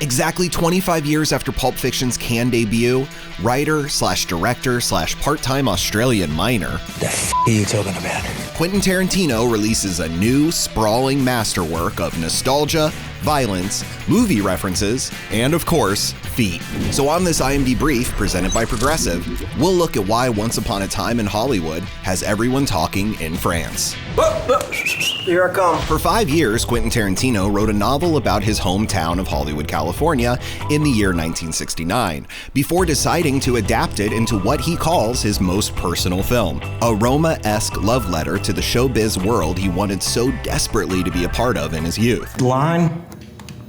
Exactly 25 years after Pulp Fiction's Cannes debut, writer/director/part-time Australian miner, The f*** are you talking about? Quentin Tarantino releases a new, sprawling masterwork of nostalgia, violence, movie references, and of course, feet. So on this IMDbrief, presented by Progressive, we'll look at why Once Upon a Time in Hollywood has everyone talking in France. Here I come. For 5 years, Quentin Tarantino wrote a novel about his hometown of Hollywood, California in the year 1969, before deciding to adapt it into what he calls his most personal film, a Roma-esque love letter to the showbiz world he wanted so desperately to be a part of in his youth. Line.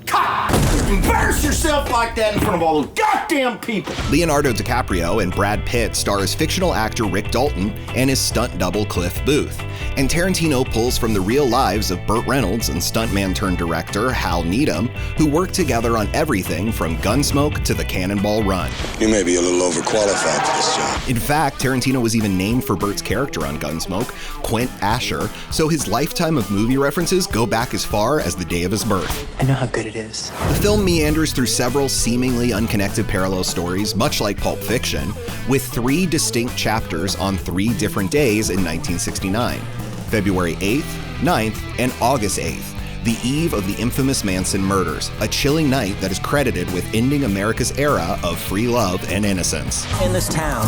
Cut! Embarrass yourself like that in front of all those goddamn people! Leonardo DiCaprio and Brad Pitt star as fictional actor Rick Dalton and his stunt double Cliff Booth. And Tarantino pulls from the real lives of Burt Reynolds and stuntman-turned-director Hal Needham, who worked together on everything from Gunsmoke to the Cannonball Run. You may be a little overqualified for this job. In fact, Tarantino was even named for Burt's character on Gunsmoke, Quint Asher, so his lifetime of movie references go back as far as the day of his birth. I know how good it is. The film meanders through several seemingly unconnected parallel stories, much like Pulp Fiction, with 3 distinct chapters on 3 different days in 1969. February 8th, 9th, and August 8th, the eve of the infamous Manson murders, a chilling night that is credited with ending America's era of free love and innocence. In this town,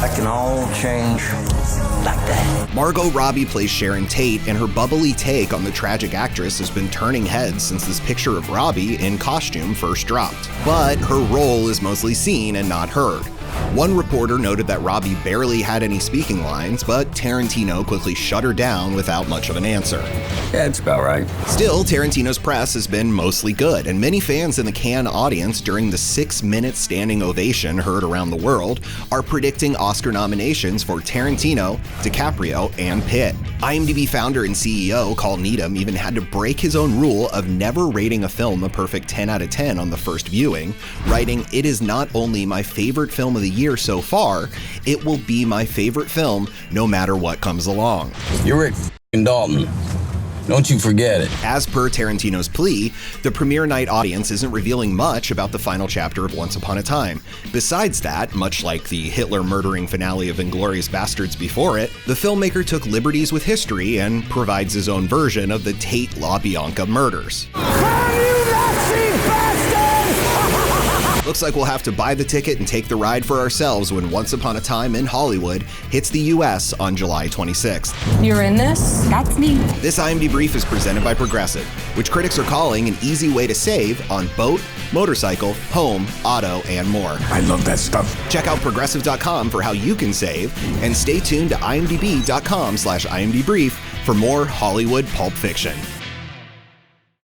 that can all change like that. Margot Robbie plays Sharon Tate, and her bubbly take on the tragic actress has been turning heads since this picture of Robbie in costume first dropped. But her role is mostly seen and not heard. One reporter noted that Robbie barely had any speaking lines, but Tarantino quickly shut her down without much of an answer. Yeah, it's about right. Still, Tarantino's press has been mostly good, and many fans in the Cannes audience during the 6-minute standing ovation heard around the world are predicting Oscar nominations for Tarantino, DiCaprio, and Pitt. IMDb founder and CEO Hal Needham even had to break his own rule of never rating a film a perfect 10 out of 10 on the first viewing, writing, "It is not only my favorite film of the year so far, it will be my favorite film no matter what comes along." You're Rick Dalton. Don't you forget it. As per Tarantino's plea, the premiere night audience isn't revealing much about the final chapter of Once Upon a Time. Besides that, much like the Hitler murdering finale of Inglourious Basterds before it, the filmmaker took liberties with history and provides his own version of the Tate LaBianca murders. Looks like we'll have to buy the ticket and take the ride for ourselves when Once Upon a Time in Hollywood hits the US on July 26th. You're in this? That's me. This IMDbrief is presented by Progressive, which critics are calling an easy way to save on boat, motorcycle, home, auto, and more. I love that stuff. Check out Progressive.com for how you can save, and stay tuned to IMDb.com/IMDbrief for more Hollywood Pulp Fiction.